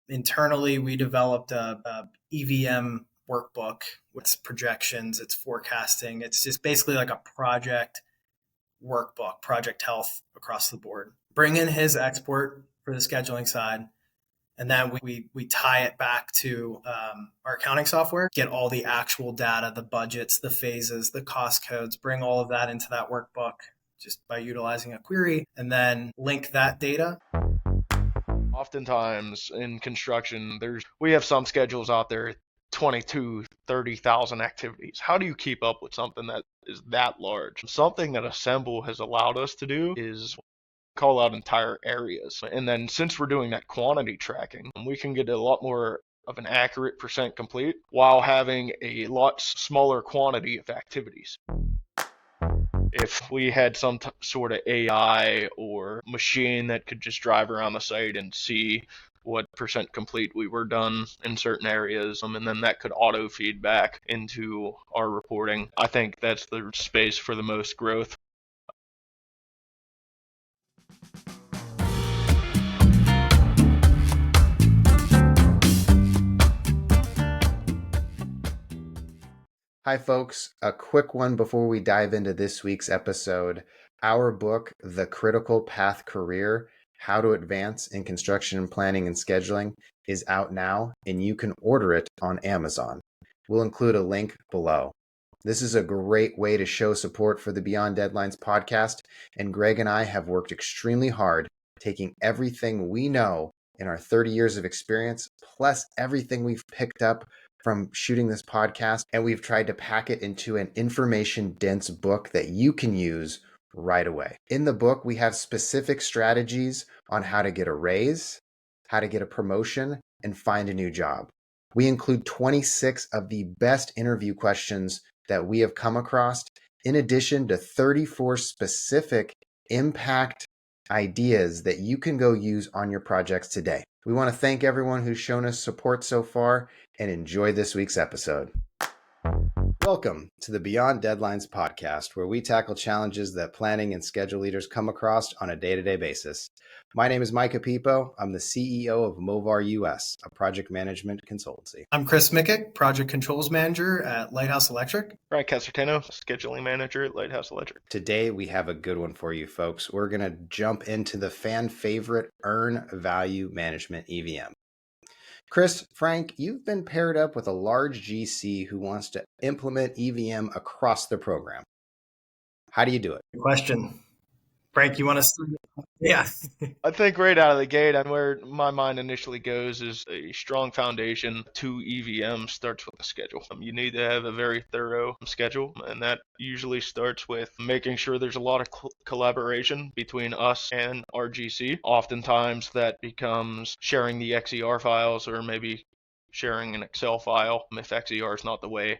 Internally, we developed a EVM workbook with projections, it's forecasting. It's just basically like a project workbook, project health across the board. Bring in his export for the scheduling side, and then we tie it back to our accounting software, get all the actual data, the budgets, the phases, the cost codes, bring all of that into that workbook just by utilizing a query, and then link that data. Oftentimes in construction, we have some schedules out there, 22, 30,000 activities. How do you keep up with something that is that large? Something that Assemble has allowed us to do is call out entire areas. And then since we're doing that quantity tracking, we can get a lot more of an accurate percent complete while having a lot smaller quantity of activities. If we had some sort of AI or machine that could just drive around the site and see what percent complete we were done in certain areas, and then that could auto feedback into our reporting, I think that's the space for the most growth. Hi, folks. A quick one before we dive into this week's episode. Our book, The Critical Path Career, How to Advance in Construction and Planning and Scheduling, is out now, and you can order it on Amazon. We'll include a link below. This is a great way to show support for the Beyond Deadlines podcast, and Greg and I have worked extremely hard taking everything we know in our 30 years of experience, plus everything we've picked up from shooting this podcast, and we've tried to pack it into an information-dense book that you can use right away. In the book, we have specific strategies on how to get a raise, how to get a promotion, and find a new job. We include 26 of the best interview questions that we have come across, in addition to 34 specific impact ideas that you can go use on your projects today. We want to thank everyone who's shown us support so far and enjoy this week's episode. Welcome to the Beyond Deadlines podcast, where we tackle challenges that planning and schedule leaders come across on a day-to-day basis. My name is Micah Pipo. I'm the CEO of Movar US, a project management consultancy. I'm Chris Mikec, project controls manager at Lighthouse Electric. Frank Casertano, scheduling manager at Lighthouse Electric. Today, we have a good one for you, folks. We're going to jump into the fan favorite Earn Value Management EVM. Chris, Frank, you've been paired up with a large GC who wants to implement EVM across the program. How do you do it? Good question. Frank, you want to start? Yeah. I think right out of the gate, and where my mind initially goes is a strong foundation to EVM starts with a schedule. You need to have a very thorough schedule, and that usually starts with making sure there's a lot of collaboration between us and our GC. Oftentimes that becomes sharing the XER files or maybe sharing an Excel file if XER is not the way.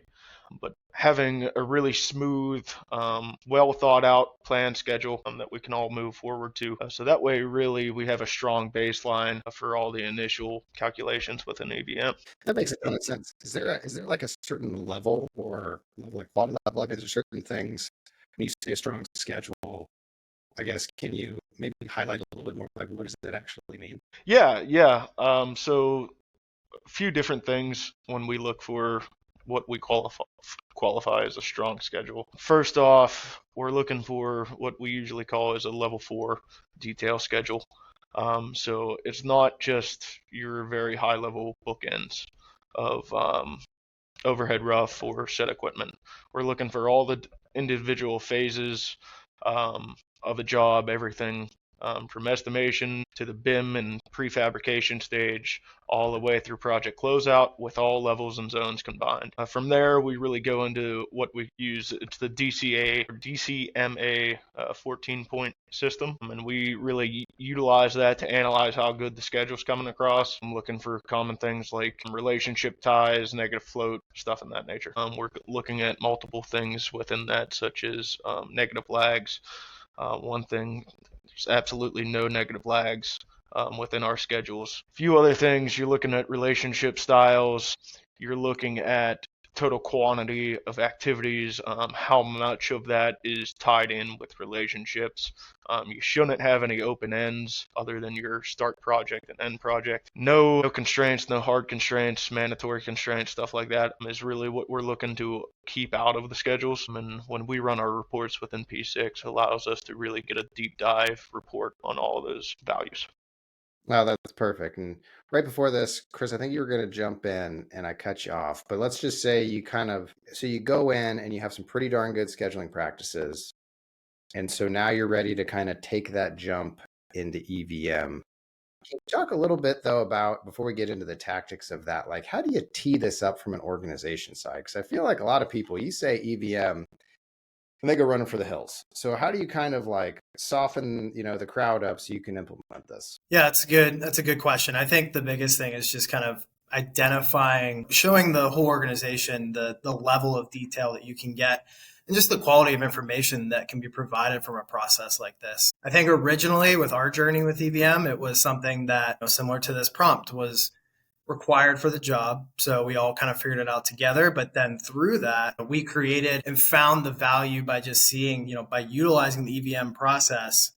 But having a really smooth, well thought out plan schedule that we can all move forward to. So that way, really, we have a strong baseline for all the initial calculations within EVM. That makes a ton of sense. Is there like a certain level or like quality level? Like, is there certain things when you say a strong schedule? I guess, can you maybe highlight a little bit more? Like, what does that actually mean? Yeah. So a few different things when we look for what we qualify as a strong schedule. First off, we're looking for what we usually call as a level 4 detail schedule. So it's not just your very high level bookends of overhead rough or set equipment. We're looking for all the individual phases of a job, everything from estimation to the BIM and prefabrication stage, all the way through project closeout with all levels and zones combined. From there, we really go into what we use. It's the DCMA 14-point system, and we really utilize that to analyze how good the schedule's coming across. I'm looking for common things like relationship ties, negative float, stuff in that nature. We're looking at multiple things within that, such as negative lags. One thing, there's absolutely no negative lags within our schedules. A few other things, you're looking at relationship styles, you're looking at total quantity of activities, how much of that is tied in with relationships. You shouldn't have any open ends other than your start project and end project. No constraints, no hard constraints, mandatory constraints, stuff like that is really what we're looking to keep out of the schedules. And when we run our reports within P6, it allows us to really get a deep dive report on all of those values. Wow, that's perfect. And right before this, Chris, I think you were going to jump in and I cut you off. But let's just say you go in and you have some pretty darn good scheduling practices. And so now you're ready to kind of take that jump into EVM. Can you talk a little bit, though, about, before we get into the tactics of that, like how do you tee this up from an organization side? Because I feel like a lot of people, you say EVM, and they go running for the hills. So how do you kind of like soften, the crowd up so you can implement this? Yeah, that's a good question. I think the biggest thing is just kind of showing the whole organization the level of detail that you can get and just the quality of information that can be provided from a process like this. I think originally with our journey with EVM, it was something that, similar to this prompt, was required for the job. So we all kind of figured it out together. But then through that, we created and found the value by just seeing, by utilizing the EVM process,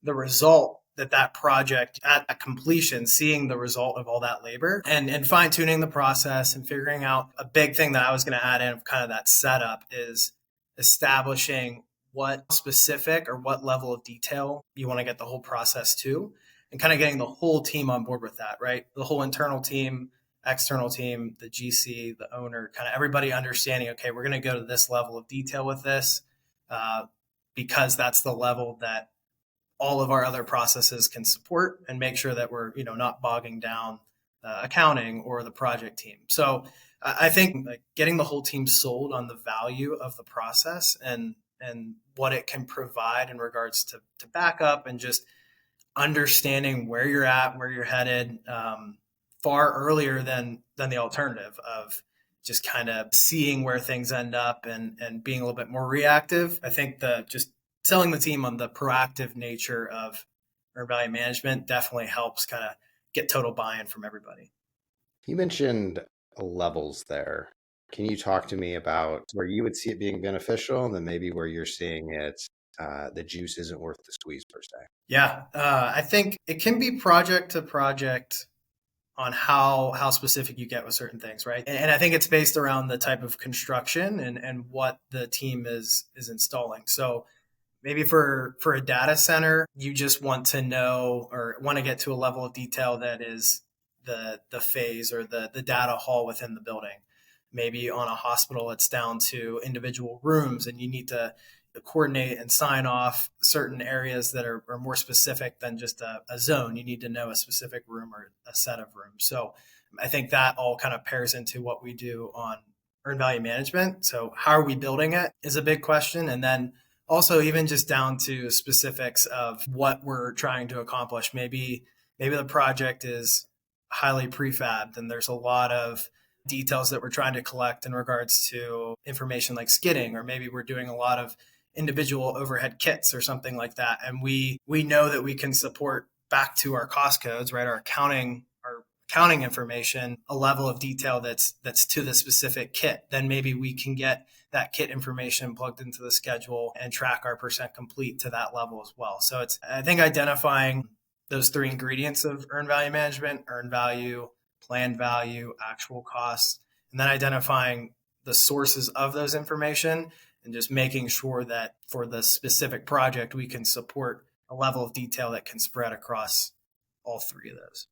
the result that project at completion, seeing the result of all that labor and fine tuning the process and figuring out. A big thing that I was going to add in of kind of that setup is establishing what specific or what level of detail you want to get the whole process to, and kind of getting the whole team on board with that, right? The whole internal team, external team, the GC, the owner, kind of everybody understanding, okay, we're going to go to this level of detail with this because that's the level that all of our other processes can support, and make sure that we're, not bogging down accounting or the project team. So I think getting the whole team sold on the value of the process and what it can provide in regards to backup and just understanding where you're at, where you're headed, far earlier than the alternative of just kind of seeing where things end up and being a little bit more reactive. I think just selling the team on the proactive nature of earned value management definitely helps kind of get total buy-in from everybody. You mentioned levels there. Can you talk to me about where you would see it being beneficial and then maybe where you're seeing it, the juice isn't worth the squeeze per se? Yeah, I think it can be project to project on how specific you get with certain things, right? And I think it's based around the type of construction and what the team is installing. So maybe for a data center, you just want to know or want to get to a level of detail that is the phase or the data hall within the building. Maybe on a hospital, it's down to individual rooms and you need to coordinate and sign off certain areas that are more specific than just a zone. You need to know a specific room or a set of rooms. So I think that all kind of pairs into what we do on earned value management. So how are we building it is a big question. And then also even just down to specifics of what we're trying to accomplish. Maybe the project is highly prefabbed and there's a lot of details that we're trying to collect in regards to information like skidding, or maybe we're doing a lot of individual overhead kits or something like that. And we know that we can support back to our cost codes, right? Our accounting information, a level of detail that's to the specific kit. Then maybe we can get that kit information plugged into the schedule and track our percent complete to that level as well. So it's, I think, identifying those three ingredients of earned value management: earned value, planned value, actual costs, and then identifying the sources of those information and just making sure that for the specific project, we can support a level of detail that can spread across all three of those.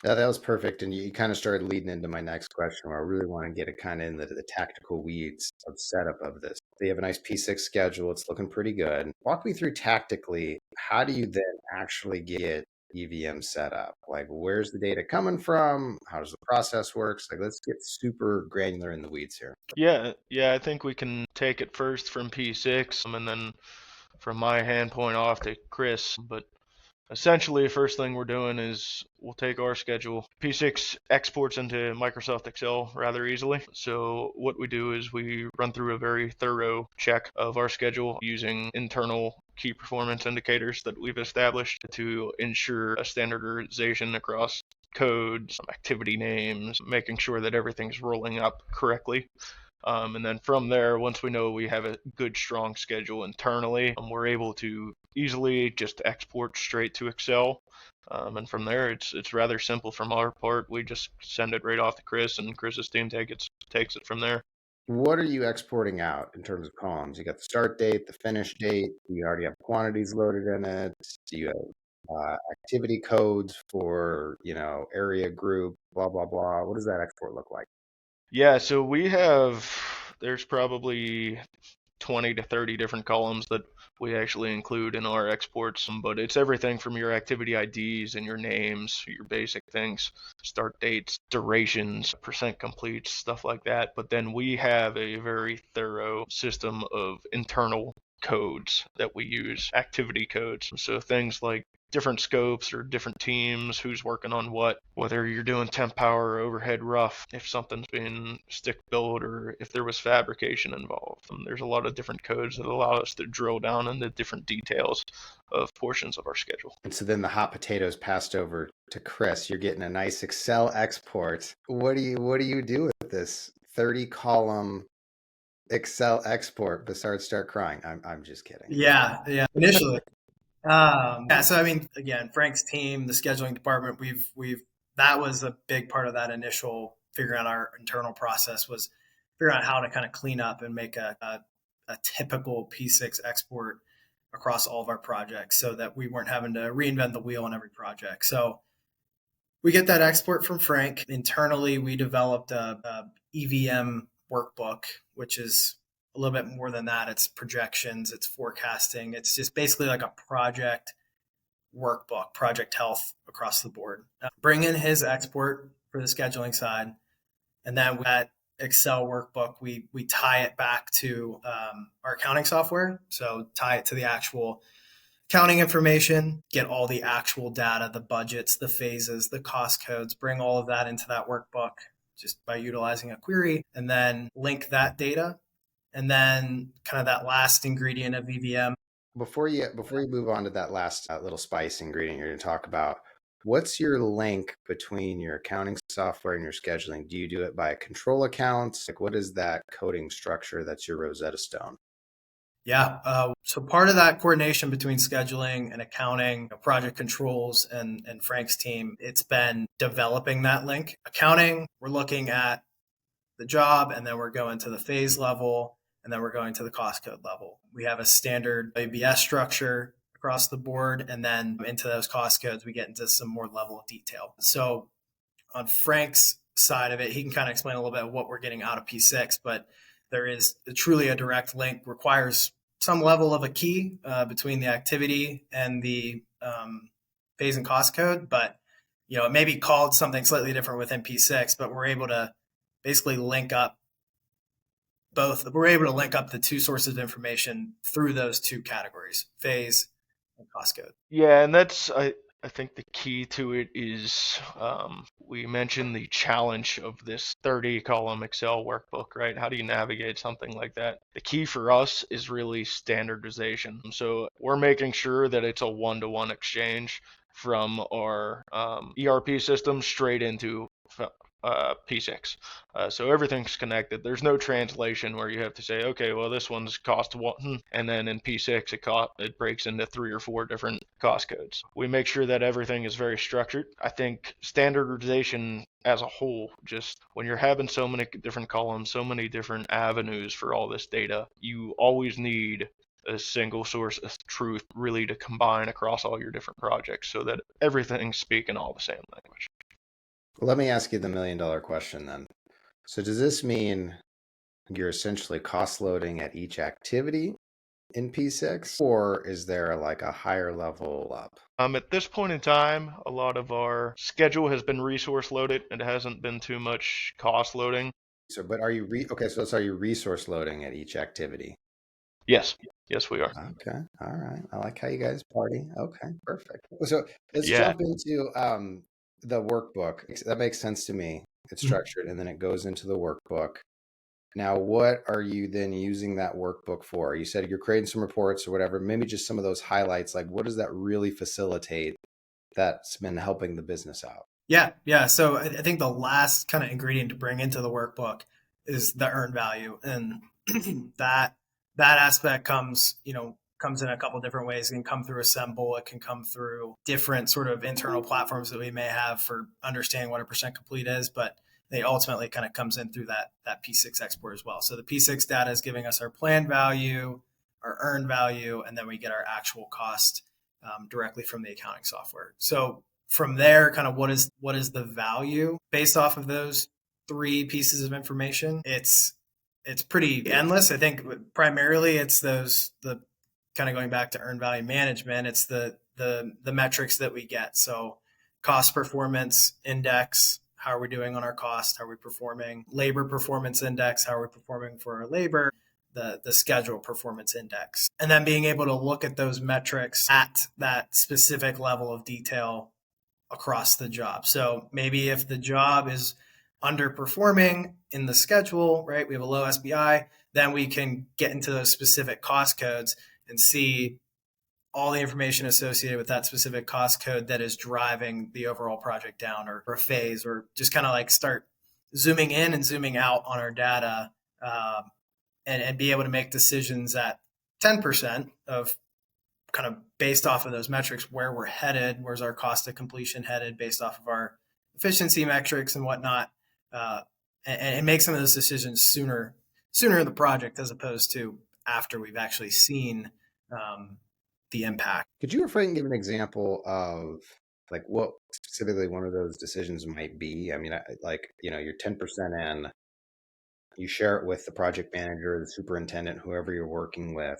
Yeah, that was perfect. And you kind of started leading into my next question, where I really want to get it kind of into the tactical weeds of setup of this. You have a nice P6 schedule. It's looking pretty good. Walk me through tactically, how do you then actually get EVM set up? Like, where's the data coming from? How does the process work? Like, let's get super granular in the weeds here. Yeah, I think we can take it first from P6 and then from my hand point off to Chris. But essentially, the first thing we're doing is we'll take our schedule. P6 exports into Microsoft Excel rather easily. So what we do is we run through a very thorough check of our schedule using internal key performance indicators that we've established to ensure a standardization across codes, activity names, making sure that everything's rolling up correctly. And then from there, once we know we have a good, strong schedule internally, we're able to easily just export straight to Excel. And from there, it's rather simple from our part. We just send it right off to Chris, and Chris's team takes it from there. What are you exporting out in terms of columns? You got the start date, the finish date. Do you already have quantities loaded in it? Do you have activity codes for, area group, blah, blah, blah? What does that export look like? Yeah, so there's probably 20 to 30 different columns that we actually include in our exports, but it's everything from your activity IDs and your names, your basic things, start dates, durations, percent complete, stuff like that. But then we have a very thorough system of internal codes that we use, activity codes. So things like different scopes or different teams, who's working on what, whether you're doing temp power or overhead rough, if something's being stick built or if there was fabrication involved. And there's a lot of different codes that allow us to drill down into different details of portions of our schedule. And so then the hot potatoes passed over to Chris. You're getting a nice Excel export. What do you do with this 30 column Excel export besides start crying? I'm just kidding. Yeah. Initially. So I mean, again, Frank's team, the scheduling department, that was a big part of that initial figuring out our internal process, was figuring out how to kind of clean up and make a typical P6 export across all of our projects so that we weren't having to reinvent the wheel on every project. So we get that export from Frank. Internally, we developed a EVM workbook, which is a little bit more than that. It's projections, it's forecasting. It's just basically like a project workbook, project health across the board. Bring in his export for the scheduling side. And then with that Excel workbook, we tie it back to our accounting software. So tie it to the actual accounting information, get all the actual data, the budgets, the phases, the cost codes, bring all of that into that workbook just by utilizing a query, and then link that data. And then kind of that last ingredient of EVM. Before you move on to that last little spice ingredient you're going to talk about, what's your link between your accounting software and your scheduling? Do you do it by control accounts? Like, what is that coding structure that's your Rosetta Stone? Yeah. So part of that coordination between scheduling and accounting, project controls, and Frank's team, it's been developing that link. Accounting, we're looking at the job, and then we're going to the phase level, and then we're going to the cost code level. We have a standard ABS structure across the board, and then into those cost codes, we get into some more level of detail. So on Frank's side of it, he can kind of explain a little bit of what we're getting out of P6, but there is truly a direct link, requires some level of a key between the activity and the phase and cost code. But, it may be called something slightly different within P6, but we're able to basically link up both. We're able to link up the two sources of information through those two categories, phase and cost code. Yeah, and that's I think the key to it is we mentioned the challenge of this 30 column Excel workbook, right? How do you navigate something like that? The key for us is really standardization. So we're making sure that it's a one-to-one exchange from our ERP system straight into P6. So everything's connected. There's no translation where you have to say, okay, well, this one's cost one, and then in P6 it breaks into 3 or 4 different cost codes. We make sure that everything is very structured. I think standardization as a whole, just when you're having so many different columns, so many different avenues for all this data, you always need a single source of truth really to combine across all your different projects so that everything's speaking all the same language. Let me ask you the $1 million question then. So does this mean you're essentially cost loading at each activity in P6, or is there like a higher level up? At this point in time, a lot of our schedule has been resource loaded. It hasn't been too much cost loading. So, but are you are you resource loading at each activity? Yes, we are. Okay, all right. I like how you guys party. Okay, perfect. So let's jump into the workbook. That makes sense to me. It's structured, and then it goes into the workbook. Now, what are you then using that workbook for? You said you're creating some reports or whatever. Maybe just some of those highlights. Like, what does that really facilitate that's been helping the business out? Yeah. So I think the last kind of ingredient to bring into the workbook is the earned value. And that aspect comes in a couple different ways. It can come through Assemble. It can come through different sort of internal platforms that we may have for understanding what a percent complete is, but they ultimately kind of comes in through that P6 export as well. So the P6 data is giving us our planned value, our earned value, and then we get our actual cost directly from the accounting software. So from there, kind of what is the value based off of those three pieces of information? It's pretty endless. I think primarily it's the kind of going back to earned value management. It's the metrics that we get. So cost performance index, how are we doing on our cost? How are we performing? Labor performance index, how are we performing for our labor? The schedule performance index. And then being able to look at those metrics at that specific level of detail across the job. So maybe if the job is underperforming in the schedule, right, we have a low SBI, then we can get into those specific cost codes and see all the information associated with that specific cost code that is driving the overall project down or phase, or just kind of like start zooming in and zooming out on our data and be able to make decisions at 10% of kind of based off of those metrics, where we're headed, where's our cost of completion headed based off of our efficiency metrics and whatnot, and make some of those decisions sooner in the project as opposed to after we've actually seen the impact. Could you refrain and give an example of like what specifically one of those decisions might be? I mean, you're 10% in, you share it with the project manager, the superintendent, whoever you're working with.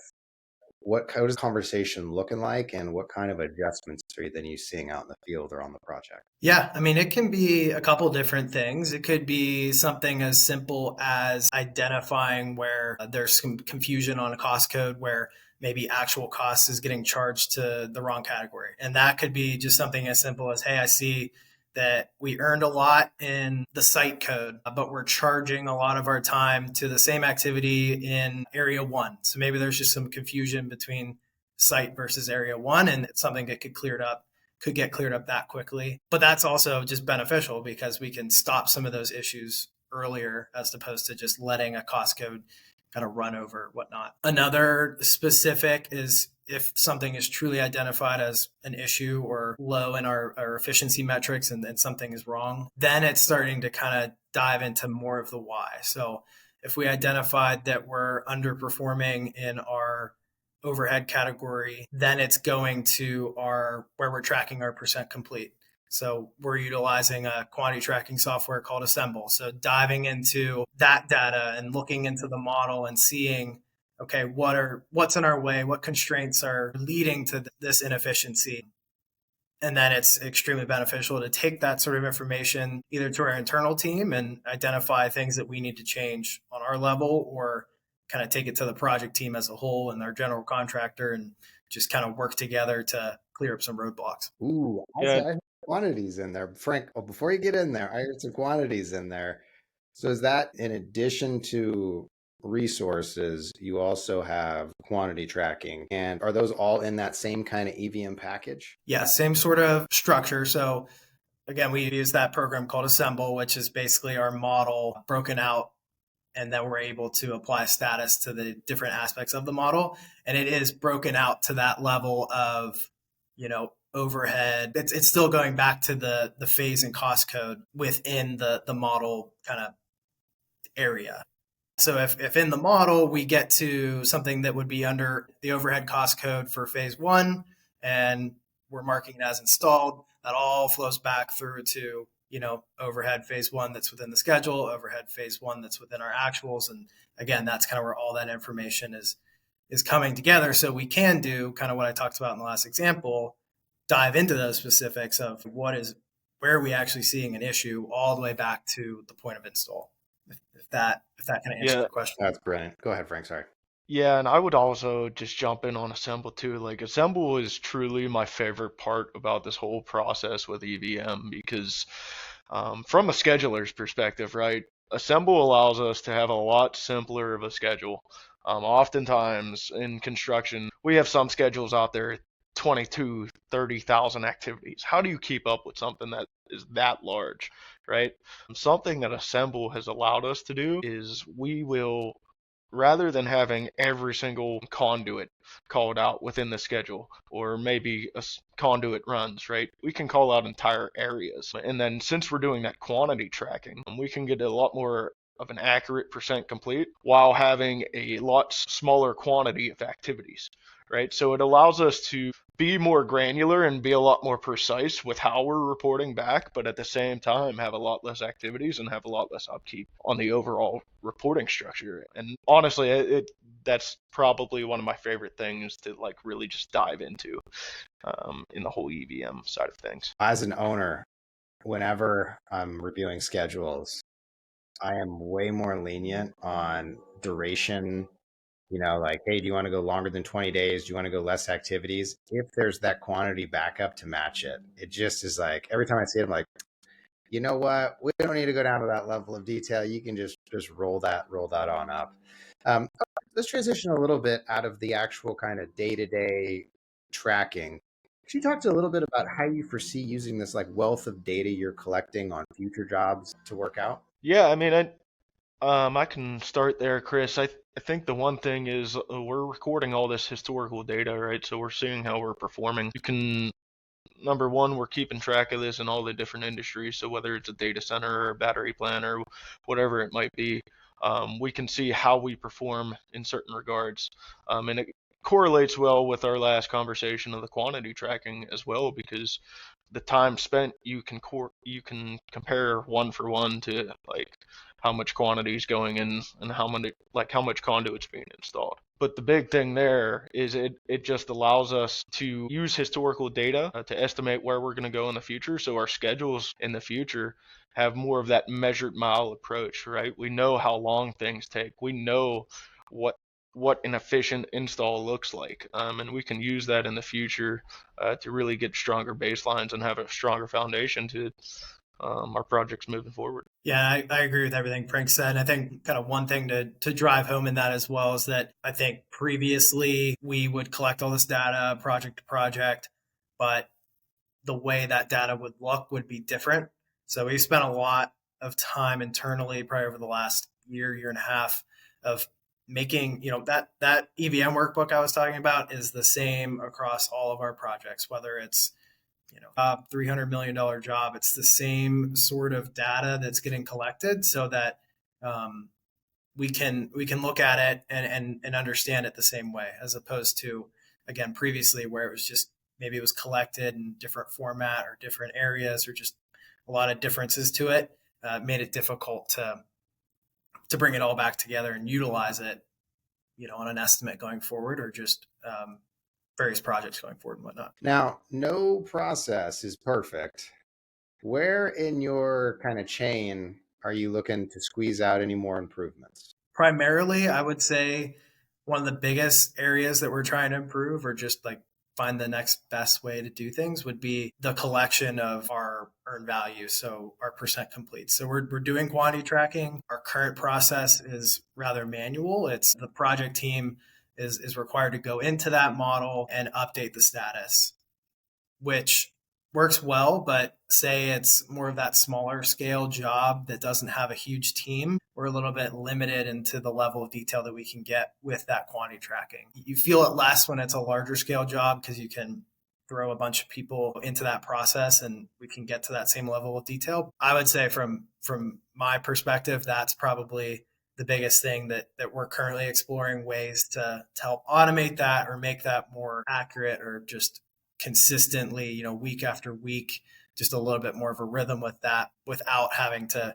What is the conversation looking like, and what kind of adjustments are you seeing out in the field or on the project? Yeah, I mean, it can be a couple different things. It could be something as simple as identifying where there's some confusion on a cost code where maybe actual cost is getting charged to the wrong category. And that could be just something as simple as, hey, I see that we earned a lot in the site code, but we're charging a lot of our time to the same activity in area 1. So maybe there's just some confusion between site versus area 1, and it's something that could get cleared up that quickly. But that's also just beneficial because we can stop some of those issues earlier as opposed to just letting a cost code kind of run over whatnot. Another specific is if something is truly identified as an issue or low in our efficiency metrics and something is wrong, then it's starting to kind of dive into more of the why. So if we identified that we're underperforming in our overhead category, then it's going to where we're tracking our percent complete. So we're utilizing a quantity tracking software called Assemble. So diving into that data and looking into the model and seeing, okay, what's in our way? What constraints are leading to this inefficiency? And then it's extremely beneficial to take that sort of information either to our internal team and identify things that we need to change on our level, or kind of take it to the project team as a whole and our general contractor and just kind of work together to clear up some roadblocks. Ooh, I heard quantities in there. Frank, before you get in there, I heard some quantities in there. So is that in addition to resources, you also have quantity tracking, and are those all in that same kind of EVM package? Yeah, same sort of structure. So again, we use that program called Assemble, which is basically our model broken out, and then we're able to apply status to the different aspects of the model. And it is broken out to that level of, overhead. It's still going back to the phase and cost code within the model kind of area. So if in the model we get to something that would be under the overhead cost code for phase 1 and we're marking it as installed, that all flows back through to, overhead phase 1 that's within the schedule, overhead phase 1 that's within our actuals. And again, that's kind of where all that information is coming together. So we can do kind of what I talked about in the last example, dive into those specifics of where are we actually seeing an issue all the way back to the point of install. If that kind of answers the question. That's brilliant. Go ahead, Frank. Sorry. Yeah, and I would also just jump in on Assemble too. Like Assemble is truly my favorite part about this whole process with EVM because from a scheduler's perspective, right, Assemble allows us to have a lot simpler of a schedule. Oftentimes in construction, we have some schedules out there 30,000 activities. How do you keep up with something that is that large, right? Something that Assemble has allowed us to do is we will, rather than having every single conduit called out within the schedule, or maybe conduit runs, right? We can call out entire areas. And then since we're doing that quantity tracking, we can get a lot more of an accurate percent complete while having a lot smaller quantity of activities, right? So it allows us to be more granular and be a lot more precise with how we're reporting back, but at the same time have a lot less activities and have a lot less upkeep on the overall reporting structure. And honestly, that's probably one of my favorite things to like really just dive into in the whole EVM side of things. As an owner, whenever I'm reviewing schedules, I am way more lenient on duration. Like, hey, do you want to go longer than 20 days? Do you want to go less activities? If there's that quantity backup to match it, it just is like, every time I see it, I'm like, you know what? We don't need to go down to that level of detail. You can just roll that on up. Let's transition a little bit out of the actual kind of day-to-day tracking. Could you talk to a little bit about how you foresee using this like wealth of data you're collecting on future jobs to work out? Yeah, I mean, I can start there, Chris. I think the one thing is we're recording all this historical data, right? So we're seeing how we're performing. You can, number one, we're keeping track of this in all the different industries. So whether it's a data center or a battery plant or whatever it might be, we can see how we perform in certain regards. And it correlates well with our last conversation of the quantity tracking as well, because the time spent you can compare one for one to like how much quantity is going in and how much conduit's being installed. But the big thing there is it just allows us to use historical data to estimate where we're going to go in the future, so our schedules in the future have more of that measured mile approach, right? We know how long things take. We know what an efficient install looks like, and we can use that in the future to really get stronger baselines and have a stronger foundation to our projects moving forward. Yeah, I agree with everything Frank said. I think kind of one thing to drive home in that as well is that I think previously we would collect all this data project to project, but the way that data would look would be different. So we spent a lot of time internally, probably over the last year and a half, of making, that EVM workbook I was talking about is the same across all of our projects, whether it's a $300 million job. It's the same sort of data that's getting collected so that we can look at it and understand it the same way, as opposed to, again, previously where it was just maybe it was collected in different format or different areas or just a lot of differences to it. Made it difficult to bring it all back together and utilize it, on an estimate going forward or just various projects going forward and whatnot. Now, no process is perfect. Where in your kind of chain are you looking to squeeze out any more improvements? Primarily, I would say one of the biggest areas that we're trying to improve or just like find the next best way to do things would be the collection of our earned value. So our percent complete. So we're doing quantity tracking. Our current process is rather manual. It's the project team is required to go into that model and update the status, which works well, but say it's more of that smaller scale job that doesn't have a huge team, we're a little bit limited into the level of detail that we can get with that quantity tracking. You feel it less when it's a larger scale job because you can throw a bunch of people into that process and we can get to that same level of detail. I would say from my perspective, that's probably the biggest thing that we're currently exploring ways to help automate that or make that more accurate or just consistently, week after week, just a little bit more of a rhythm with that without having to,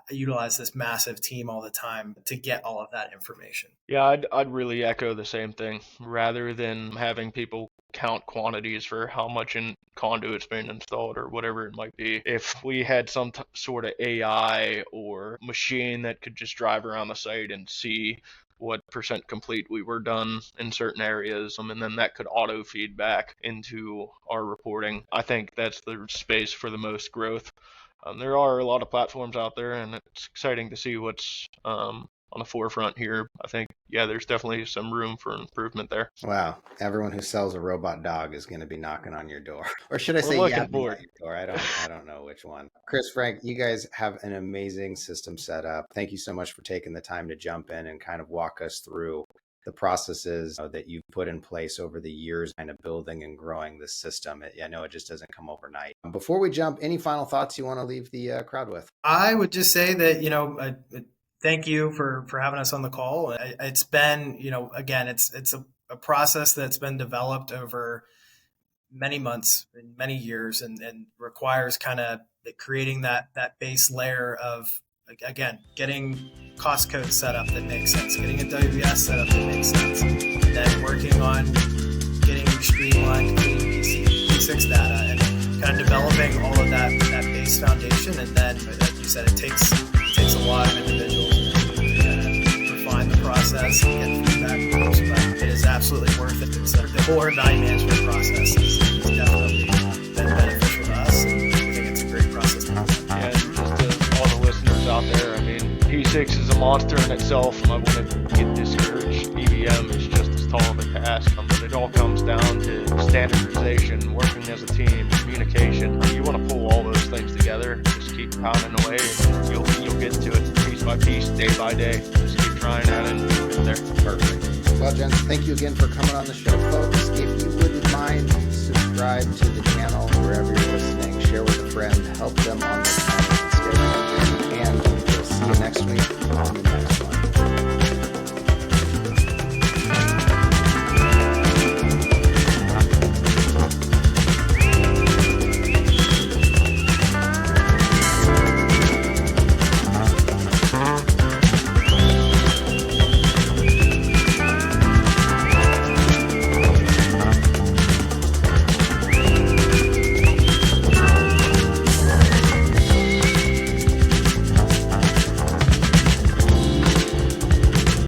utilize this massive team all the time to get all of that information. Yeah, I'd really echo the same thing. Rather than having people count quantities for how much in conduit's being installed or whatever it might be, if we had some sort of AI or machine that could just drive around the site and see what percent complete we were done in certain areas, and then that could auto feedback into our reporting. I think that's the space for the most growth. There are a lot of platforms out there, and it's exciting to see what's on on the forefront here. I think, yeah, there's definitely some room for improvement there. Wow. Everyone who sells a robot dog is going to be knocking on your door. Or should I We're say looking yapping for at it. your door? I don't know which one. Chris, Frank, you guys have an amazing system set up. Thank you so much for taking the time to jump in and kind of walk us through the processes that you've put in place over the years, kind of building and growing this system. I know it just doesn't come overnight. Before we jump, any final thoughts you want to leave the crowd with? I would just say that, thank you for having us on the call. It's been, again, it's a process that's been developed over many months and many years, and requires kind of creating that base layer of, again, getting cost codes set up that makes sense, getting a WBS set up that makes sense, and then working on getting streamlined clean P6 data and kind of developing all of that base foundation. And then, like you said, it takes a lot of individuals to refine the process and get feedback loops, but it is absolutely worth it. The whole value management process is definitely been beneficial to us, and I think it's a great process. Yeah, just to all the listeners out there, I mean, P6 is a monster in itself, and I wouldn't get discouraged. EVM is just as tall of a task, but it all comes down to standardization, working as a team, communication. You want to pull all those things together, just keep pounding away, and you'll get to it piece by piece, day by day. Just keep trying at it, and you'll get there. Perfect. Well, gents, thank you again for coming on the show, folks. If you wouldn't mind, subscribe to the channel wherever you're listening. Share with a friend. Help them on their schedule. And we'll see you next week on the next